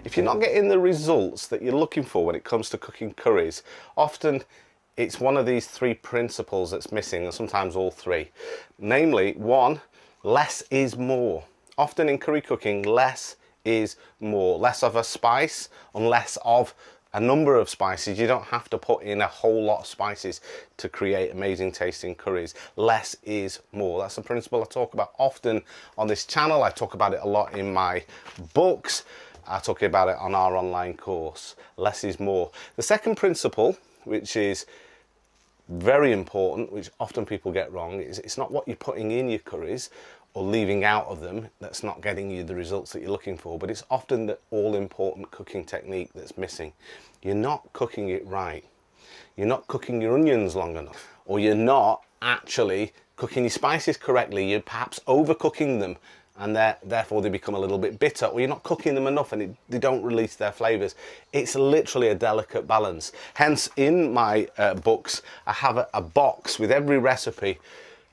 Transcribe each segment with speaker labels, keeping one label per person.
Speaker 1: if you're not getting the results that you're looking for when it comes to cooking curries, often it's one of these three principles that's missing, and sometimes all three. Namely, one, less is more. Often in curry cooking, less is more. Less of a spice and less of a number of spices. You don't have to put in a whole lot of spices to create amazing tasting curries. Less is more. That's a principle I talk about often on this channel. I talk about it a lot in my books. I talk about it on our online course. Less is more. The second principle, which is very important, which often people get wrong, is it's not what you're putting in your curries or leaving out of them that's not getting you the results that you're looking for, but it's often the all-important cooking technique that's missing. You're not cooking it right. You're not cooking your onions long enough, or you're not actually cooking your spices correctly. You're perhaps overcooking them, and therefore they become a little bit bitter, or you're not cooking them enough and they don't release their flavors. It's literally a delicate balance. Hence, in my books, I have a box with every recipe,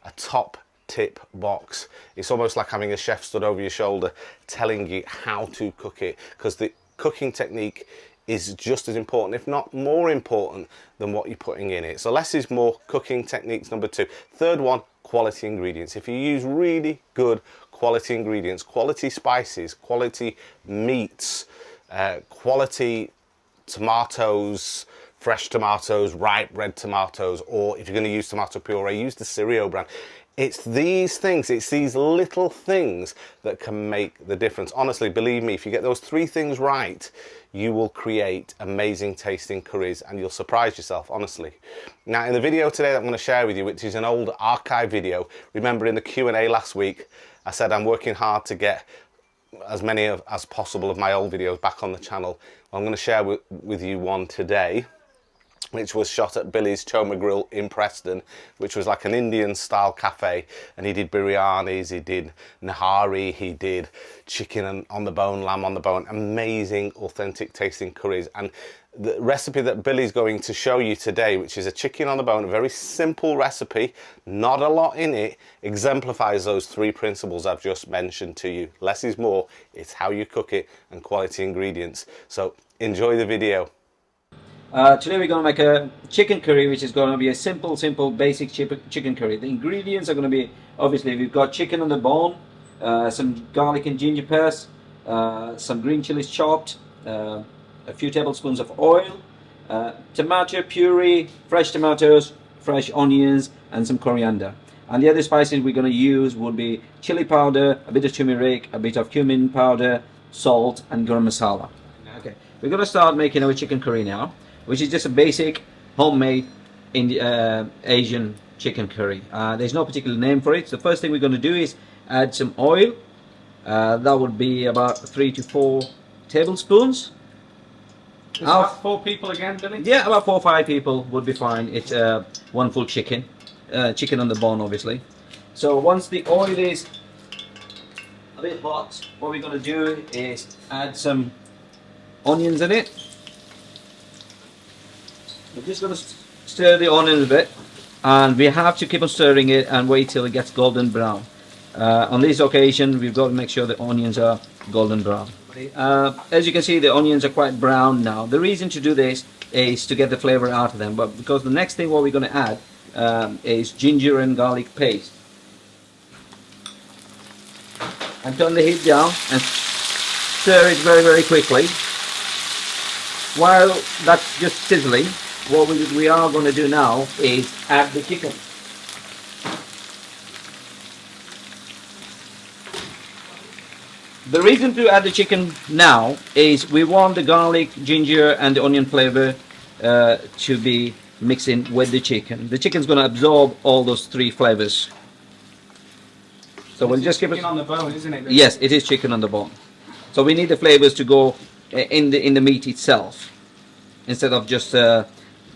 Speaker 1: a top tip box. It's almost like having a chef stood over your shoulder telling you how to cook it, because the cooking technique is just as important, if not more important, than what you're putting in it. So less is more, cooking techniques number two. Third one, quality ingredients. If you use really good quality ingredients, quality spices, quality meats, quality tomatoes, fresh tomatoes, ripe red tomatoes, or if you're going to use tomato puree, use the Sirio brand. It's these things, it's these little things that can make the difference. Honestly, believe me, if you get those three things right, you will create amazing tasting curries and you'll surprise yourself, honestly. Now, in the video today that I'm going to share with you, which is an old archive video, remember in the Q&A last week, I said I'm working hard to get as many as possible of my old videos back on the channel. I'm going to share with you one today, which was shot at Billy's Choma Grill in Preston, which was like an Indian style cafe, and he did biryanis, he did nahari, he did chicken on the bone, lamb on the bone, amazing authentic tasting curries. And the recipe that Billy's going to show you today, which is a chicken on the bone, a very simple recipe, not a lot in it, exemplifies those three principles I've just mentioned to you. Less is more, it's how you cook it and quality ingredients. So enjoy the video.
Speaker 2: Today we're going to make a chicken curry, which is going to be a simple basic chicken curry. The ingredients are going to be, obviously we've got chicken on the bone, some garlic and ginger paste, some green chilies chopped, a few tablespoons of oil, tomato puree, fresh tomatoes, fresh onions, and some coriander. And the other spices we're going to use would be chili powder, a bit of turmeric, a bit of cumin powder, salt, and garam masala. Okay, we're going to start making our chicken curry now, which is just a basic homemade Asian chicken curry. There's no particular name for it. So the first thing we're going to do is add some oil. That would be about 3 to 4 tablespoons.
Speaker 3: Is that 4 people again, Billy?
Speaker 2: Yeah, about 4 or 5 people would be fine. It's one full chicken. Chicken on the bone, obviously. So once the oil is a bit hot, what we're going to do is add some onions in it. We're just going to stir the onion a bit, and we have to keep on stirring it and wait till it gets golden brown. On this occasion, we've got to make sure the onions are golden brown. As you can see, the onions are quite brown now. The reason to do this is to get the flavor out of them, but because the next thing what we're going to add is ginger and garlic paste. And turn the heat down and stir it very quickly. While that's just sizzling, what we are going to do now is add the chicken. The reason to add the chicken now is we want the garlic, ginger, and the onion flavor to be mixing with the chicken. The chicken's going to absorb all those three flavors. So we'll just give it.
Speaker 3: Chicken on the bone, isn't it?
Speaker 2: Yes, it is chicken on the bone. So we need the flavors to go in the meat itself, instead of just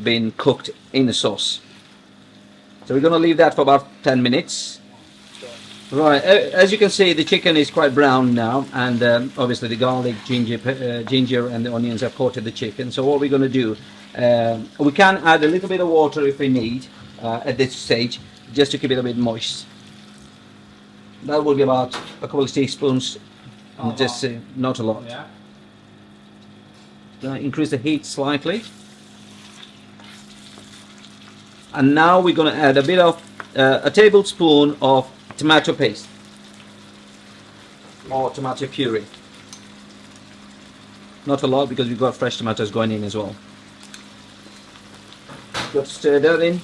Speaker 2: being cooked in the sauce. So we're going to leave that for about 10 minutes. Right, as you can see, the chicken is quite brown now, and obviously the garlic, ginger and the onions have coated the chicken. So what we're going to do, we can add a little bit of water if we need at this stage, just to keep it a bit moist. That will be about a couple of teaspoons, just not a lot.
Speaker 3: Yeah.
Speaker 2: increase the heat slightly. And now we're going to add a bit of a tablespoon of tomato paste or tomato puree. Not a lot because we've got fresh tomatoes going in as well. Got to stir that in.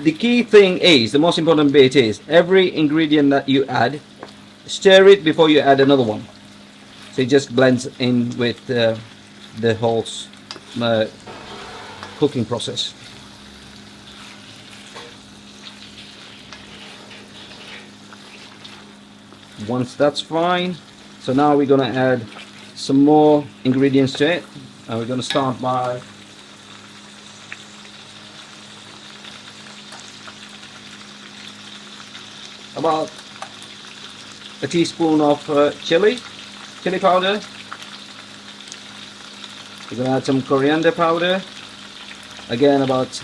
Speaker 2: The key thing is, the most important bit is, every ingredient that you add, stir it before you add another one. So it just blends in with the whole cooking process. Once that's fine, so now we're going to add some more ingredients to it. And we're going to start by about a teaspoon of chili powder. We're going to add some coriander powder, again about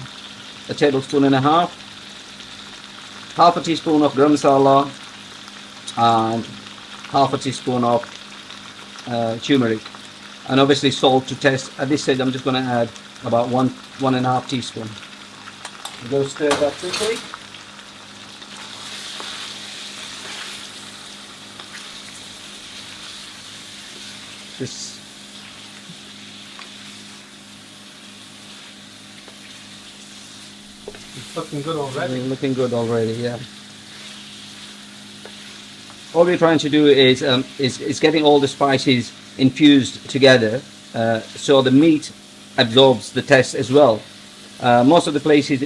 Speaker 2: a tablespoon and a half a teaspoon of garam masala, and half a teaspoon of turmeric, and obviously salt to taste. At this stage I'm just going to add about one and a half teaspoon. We'll go stir that quickly. This
Speaker 3: It's looking good already.
Speaker 2: looking good already, yeah. All we're trying to do is getting all the spices infused together, so the meat absorbs the taste as well. Most of the places,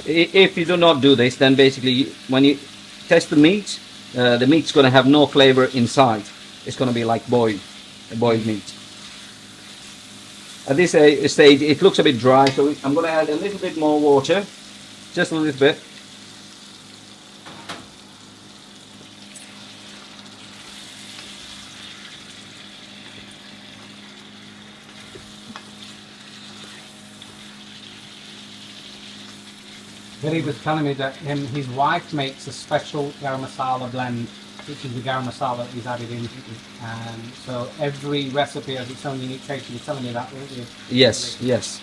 Speaker 2: if you do not do this, then basically when you test the meat's going to have no flavor inside. It's going to be like boiled meat. At this stage it looks a bit dry, so I'm going to add a little bit more water, just a little bit.
Speaker 3: Billy was telling me that his wife makes a special garam masala blend, which is the garam masala that he's added in. So every recipe has its own unique taste. You were telling me that, weren't you?
Speaker 2: Yes, yes.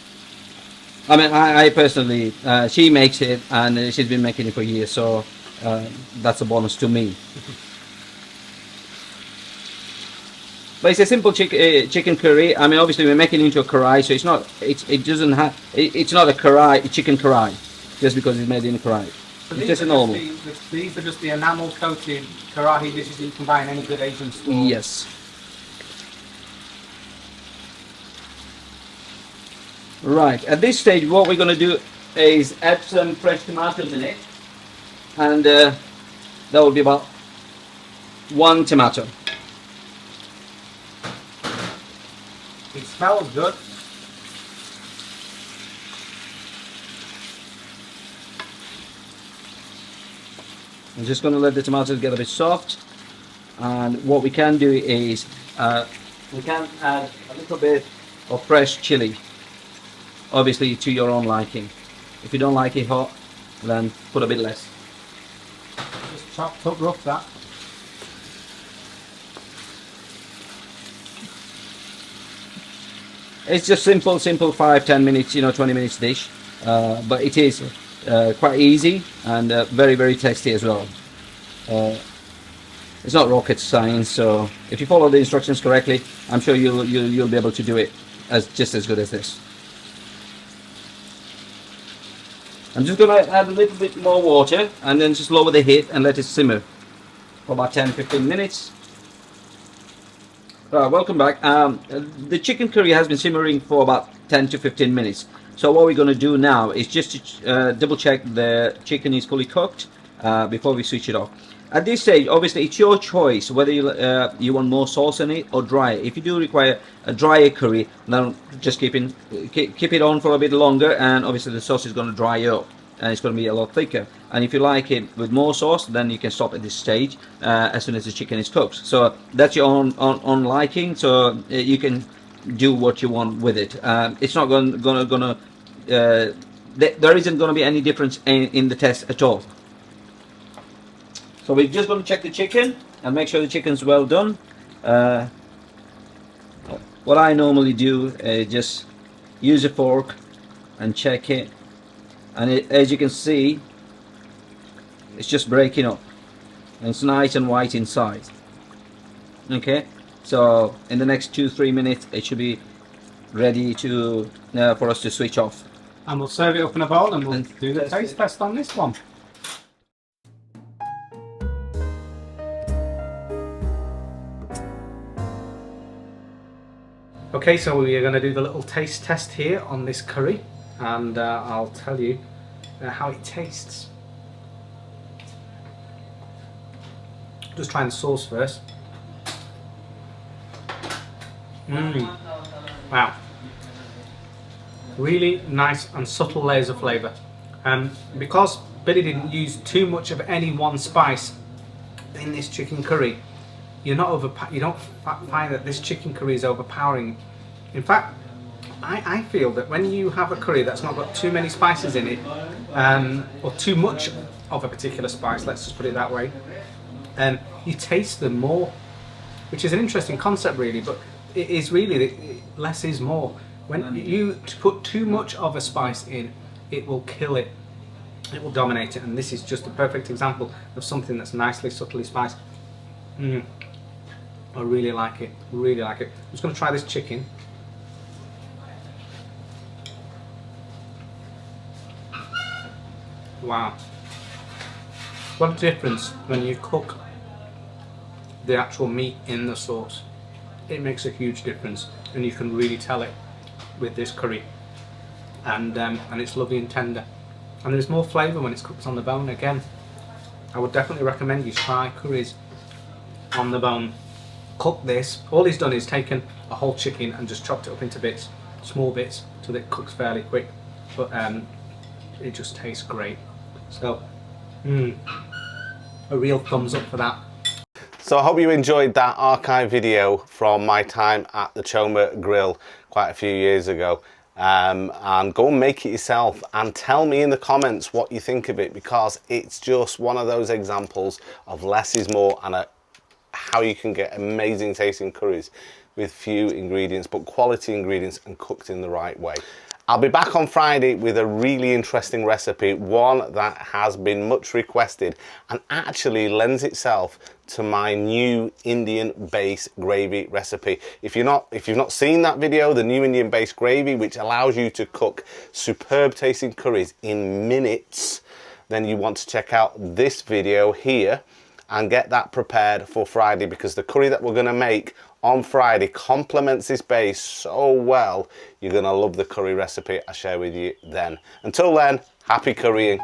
Speaker 2: I mean, I personally, she makes it, and she's been making it for years, so that's a bonus to me. But it's a simple chicken curry. I mean, obviously we're making it into a curry, so it's not a curry, chicken curry, just because it's made in a curry.
Speaker 3: So
Speaker 2: it's just a normal.
Speaker 3: These are just the enamel coated karahi dishes that you can buy in any good Asian store.
Speaker 2: Yes. Right, at this stage what we're going to do is add some fresh tomatoes in it, and that will be about 1 tomato.
Speaker 3: It smells good.
Speaker 2: I'm just going to let the tomatoes get a bit soft, and what we can do is we can add a little bit of fresh chili, obviously to your own liking. If you don't like it hot, then put a bit less.
Speaker 3: Just chopped up rough, that.
Speaker 2: It's just simple 5-10 minutes, 20 minutes dish, but it is quite easy and very, very tasty as well. It's not rocket science, so if you follow the instructions correctly, I'm sure you'll be able to do it just as good as this. I'm just going to add a little bit more water and then just lower the heat and let it simmer for about 10-15 minutes. Welcome back. The chicken curry has been simmering for about 10 to 15 minutes. So what we're going to do now is just to double check the chicken is fully cooked before we switch it off. At this stage, obviously, it's your choice whether you want more sauce in it or dry. If you do require a drier curry, then just keep it on for a bit longer, and obviously the sauce is going to dry up and it's going to be a lot thicker. And if you like it with more sauce, then you can stop at this stage as soon as the chicken is cooked. So that's your own liking. So you can do what you want with it. It's not gonna there isn't going to be any difference in the taste at all. So we're just going to check the chicken and make sure the chicken's well done. what I normally do is just use a fork and check it, and as you can see, it's just breaking up and it's nice and white inside. Okay, so in the next 2-3 minutes it should be ready to for us to switch off.
Speaker 3: And we'll serve it up in a bowl and we'll do the taste test on this one. Okay, so we are going to do the little taste test here on this curry, and I'll tell you how it tastes. Just trying the sauce first. Wow. Really nice and subtle layers of flavour. Because Billy didn't use too much of any one spice in this chicken curry, you don't find that this chicken curry is overpowering. In fact, I feel that when you have a curry that's not got too many spices in it, or too much of a particular spice, let's just put it that way, you taste them more, which is an interesting concept really, but it is really less is more. When you put too much of a spice in, it will kill it, it will dominate it, and this is just a perfect example of something that's nicely, subtly spiced. I really like it, really like it. I'm just going to try this chicken. Wow. What a difference when you cook the actual meat in the sauce. It makes a huge difference, and you can really tell it with this curry. And it's lovely and tender. And there's more flavour when it's cooked on the bone. Again, I would definitely recommend you try curries on the bone. Cook this. All he's done is taken a whole chicken and just chopped it up into bits, small bits, so that it cooks fairly quick. But it just tastes great. So, a real thumbs up for that.
Speaker 1: So I hope you enjoyed that archive video from my time at the Choma Grill quite a few years ago. And go and make it yourself and tell me in the comments what you think of it, because it's just one of those examples of less is more, and how you can get amazing tasting curries with few ingredients but quality ingredients and cooked in the right way. I'll be back on Friday with a really interesting recipe, one that has been much requested and actually lends itself to my new Indian base gravy recipe. If you've not seen that video, the new Indian base gravy, which allows you to cook superb tasting curries in minutes, then you want to check out this video here and get that prepared for Friday, because the curry that we're going to make on Friday complements this base so well. You're going to love the curry recipe I share with you then. Until then, happy currying.